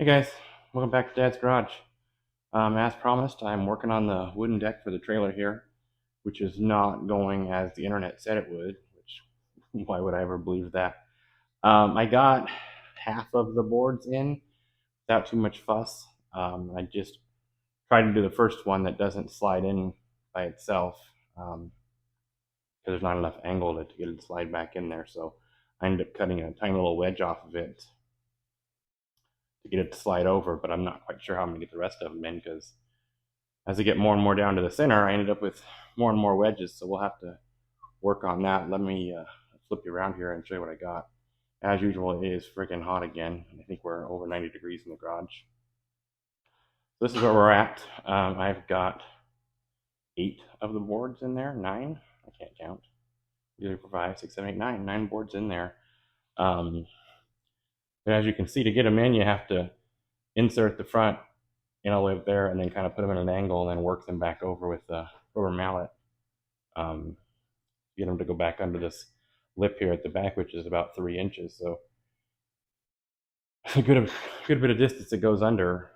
Hey guys, welcome back to Dad's Garage. As promised, I'm working on the wooden deck for the trailer here, which is not going as the internet said it would, which why would I ever believe that? I got half of the boards in without too much fuss. I just tried to do the first one that doesn't slide in by itself because there's not enough angle to get it to slide back in there. So I ended up cutting a tiny little wedge off of it to get it to slide over, but I'm not quite sure how I'm gonna get the rest of them in because as I get more and more down to the center, I ended up with more and more wedges, so we'll have to work on that. Let me flip you around here and show you what I got. As usual, it is freaking hot again. I think we're over 90 degrees in the garage. This is where we're at. I've got 8 of the boards in there, 9. I can't count. 2, 3, 4, 5, 6, 7, 8, 9. 9 boards in there. But as you can see, to get them in, you have to insert the front all the way up there and then kind of put them in an angle and then work them back over with the rubber mallet. Get them to go back under this lip here at the back, which is about 3 inches. So a good bit of distance it goes under.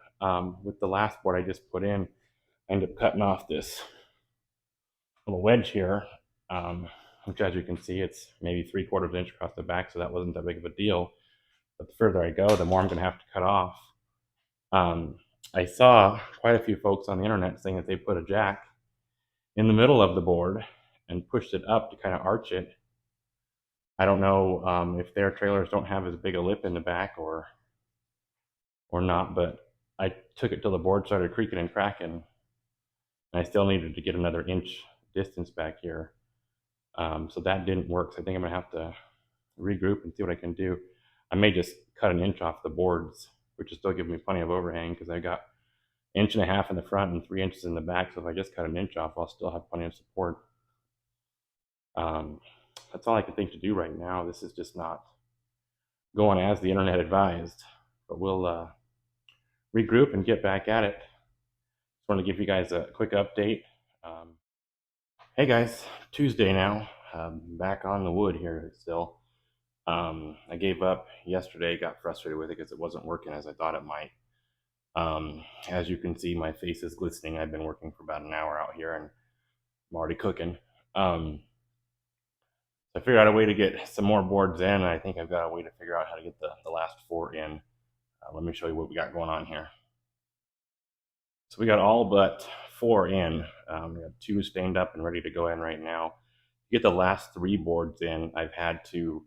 With the last board I just put in, I ended up cutting off this little wedge here, which as you can see, it's maybe 3/4 inch across the back, so that wasn't that big of a deal. But the further I go, the more I'm going to have to cut off. I saw quite a few folks on the internet saying that they put a jack in the middle of the board and pushed it up to kind of arch it. I don't know if their trailers don't have as big a lip in the back or not, but I took it till the board started creaking and cracking, and I still needed to get another inch distance back here. So that didn't work. So I think I'm gonna have to regroup and see what I can do. I may just cut an inch off the boards, which is still giving me plenty of overhang because I got 1.5 inches in the front and 3 inches in the back. So if I just cut an inch off, I'll still have plenty of support. That's all I can think to do right now. This is just not going as the internet advised, but we'll regroup and get back at it. Just want to give you guys a quick update. Hey guys, Tuesday now. Back on the wood here still. I gave up yesterday, got frustrated with it because it wasn't working as I thought it might. As you can see, my face is glistening. I've been working for about an hour out here and I'm already cooking. I figured out a way to get some more boards in. And I think I've got a way to figure out how to get the last 4 in. Let me show you what we got going on here. So we got all but 4 in. We have 2 stained up and ready to go in right now. To get the last 3 boards in, I've had to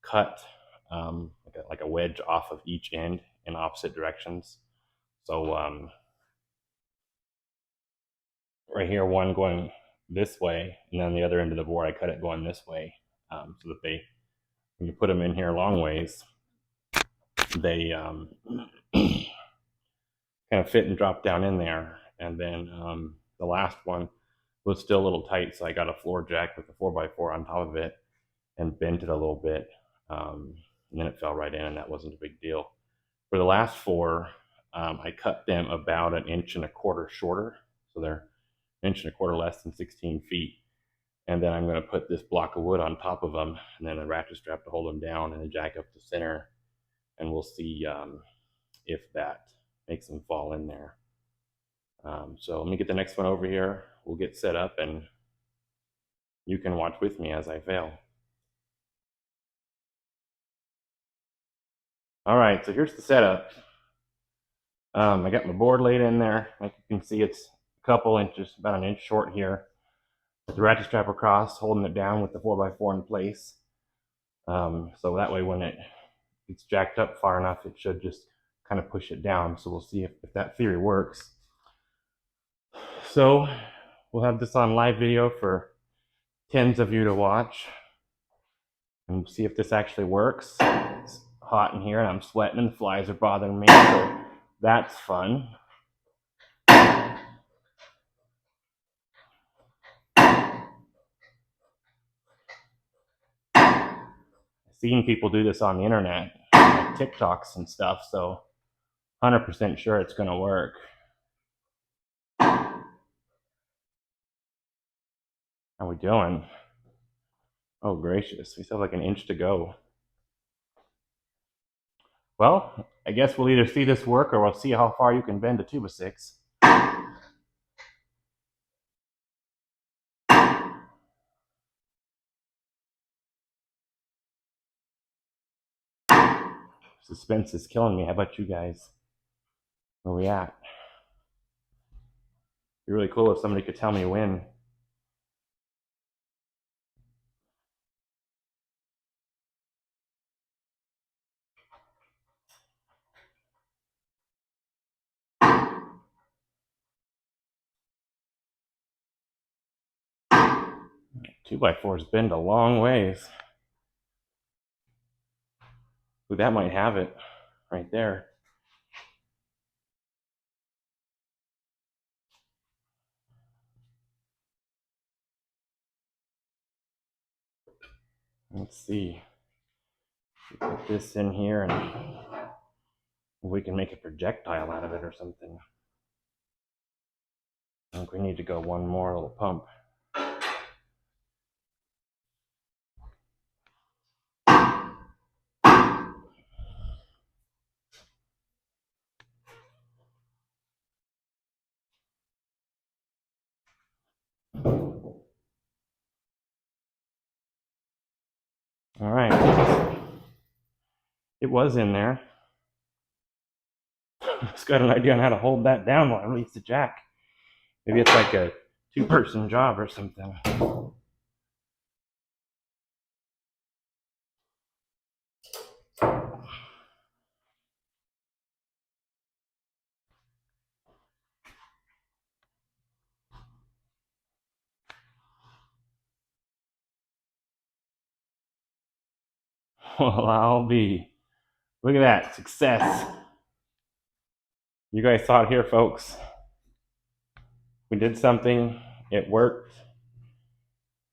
cut like a wedge off of each end in opposite directions. So right here, one going this way, and then the other end of the board, I cut it going this way, so that when you put them in here long ways, they kind of fit and drop down in there. And then the last one was still a little tight, so I got a floor jack with a 4x4 on top of it and bent it a little bit, and then it fell right in, and that wasn't a big deal. For the last 4, I cut them about 1.25 inches shorter, so they're 1.25 inches less than 16 feet. And then I'm going to put this block of wood on top of them, and then a ratchet strap to hold them down, and a jack up the center, and we'll see if that makes them fall in there. So let me get the next one over here. We'll get set up, and you can watch with me as I fail. All right, so here's the setup. I got my board laid in there. Like you can see, it's a couple inches, about 1 inch short here. With the ratchet strap across, holding it down with the 4x4 in place. So that way when it gets jacked up far enough, it should just kind of push it down. So we'll see if that theory works. So we'll have this on live video for tens of you to watch and see if this actually works. It's hot in here and I'm sweating and the flies are bothering me, so that's fun. I've seen people do this on the internet, like TikToks and stuff, so 100% sure it's going to work. How we doing? Oh gracious, we still have like 1 inch to go. Well, I guess we'll either see this work or we'll see how far you can bend a 2x6. Suspense is killing me. How about you guys? Where we at? It'd be really cool if somebody could tell me when. Two by fours bend a long ways. Ooh, that might have it right there. Let's see. Put this in here and we can make a projectile out of it or something. I think we need to go one more little pump. All right. It was in there. Just got an idea on how to hold that down while I release the jack. Maybe it's like a two-person job or something. Well, I'll be. Look at that. Success. You guys saw it here, folks. We did something. It worked.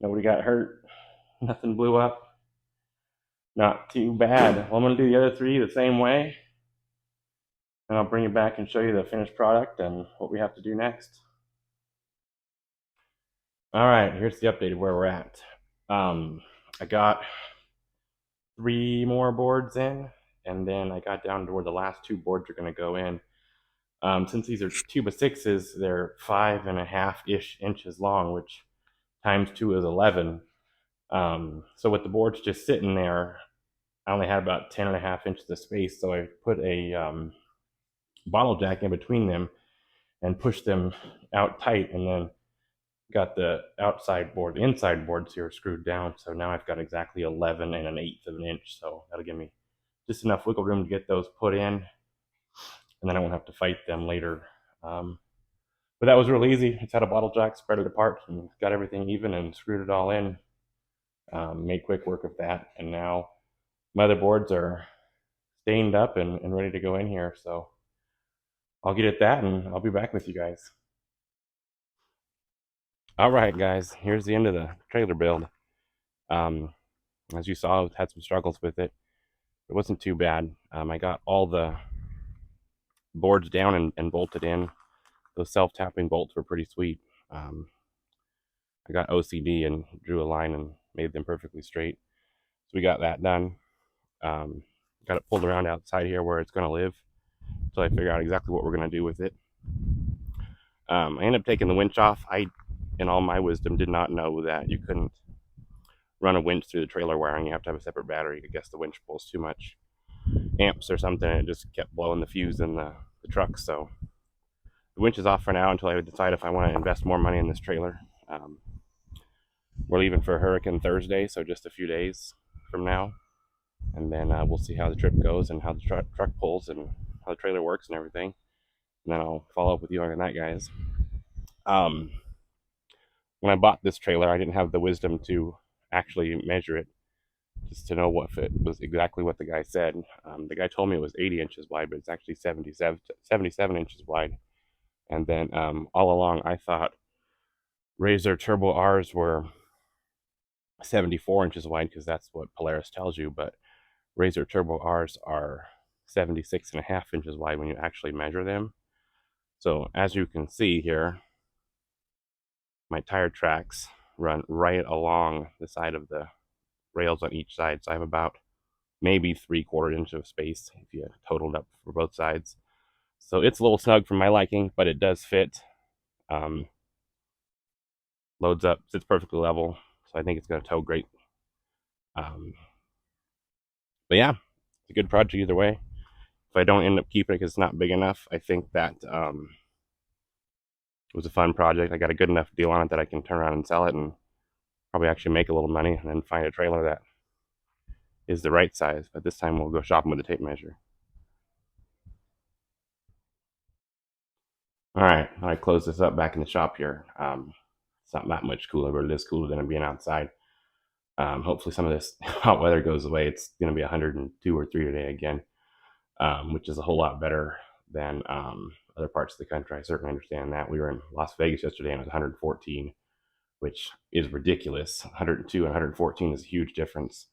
Nobody got hurt. Nothing blew up. Not too bad. Well, I'm going to do the other three the same way. And I'll bring you back and show you the finished product and what we have to do next. All right, here's the update of where we're at. I got 3 more boards in, and then I got down to where the last 2 boards are going to go in. Since these are 2x6s, they're 5.5-ish inches long, which times 2 is 11. So with the boards just sitting there, I only had about 10.5 inches of space, so I put a bottle jack in between them and pushed them out tight, and then got the inside boards here screwed down. So now I've got exactly 11.1/8 of an inch. So that'll give me just enough wiggle room to get those put in, and then I won't have to fight them later. But that was real easy. Just had a bottle jack, spread it apart, and got everything even and screwed it all in. Made quick work of that, and now motherboards are stained up and ready to go in here. So I'll get at that, and I'll be back with you guys. All right, guys, here's the end of the trailer build. As you saw, I had some struggles with it. It wasn't too bad. I got all the boards down and bolted in. Those self-tapping bolts were pretty sweet. I got OCD and drew a line and made them perfectly straight. So we got that done. Got it pulled around outside here where it's going to live until I figure out exactly what we're going to do with it. I ended up taking the winch off. I, in all my wisdom, did not know that you couldn't run a winch through the trailer wiring. You have to have a separate battery. I guess the winch pulls too much amps or something, and it just kept blowing the fuse in the truck. So the winch is off for now until I decide if I want to invest more money in this trailer. We're leaving for Hurricane Thursday, so just a few days from now, and then we'll see how the trip goes and how the truck pulls and how the trailer works and everything, and then I'll follow up with you on that, guys. When I bought this trailer, I didn't have the wisdom to actually measure it, just to know if it was exactly what the guy said. The guy told me it was 80 inches wide, but it's actually 77 inches wide. And then all along, I thought Razor Turbo Rs were 74 inches wide because that's what Polaris tells you, but Razor Turbo Rs are 76.5 inches wide when you actually measure them. So as you can see here, my tire tracks run right along the side of the rails on each side. So I have about maybe 3/4 inch of space if you totaled up for both sides. So it's a little snug for my liking, but it does fit. Um, Loads up, sits perfectly level, so I think it's going to tow great. Um, but yeah, it's a good project either way. If I don't end up keeping it because it's not big enough, I think that it was a fun project. I got a good enough deal on it that I can turn around and sell it and probably actually make a little money and then find a trailer that is the right size. But this time we'll go shopping with a tape measure. All right, I close this up back in the shop here. It's not that much cooler, but it is cooler than it being outside. Hopefully some of this hot weather goes away. It's going to be 102 or 3 today again, which is a whole lot better than other parts of the country. I certainly understand that. We were in Las Vegas yesterday and it was 114, which is ridiculous. 102 and 114 is a huge difference.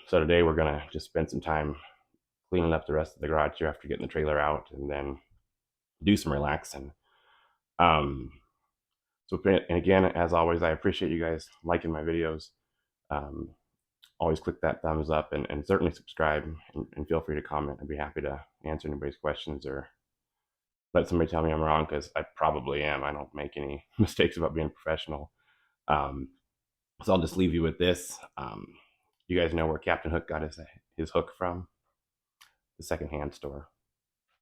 So today we're going to just spend some time cleaning up the rest of the garage here after getting the trailer out and then do some relaxing. Um, so, and again, as always, I appreciate you guys liking my videos. Um, Always click that thumbs up and certainly subscribe and feel free to comment. I'd be happy to answer anybody's questions or let somebody tell me I'm wrong because I probably am. I don't make any mistakes about being professional. Um, so I'll just leave you with this. You guys know where Captain Hook got his hook from? The secondhand store.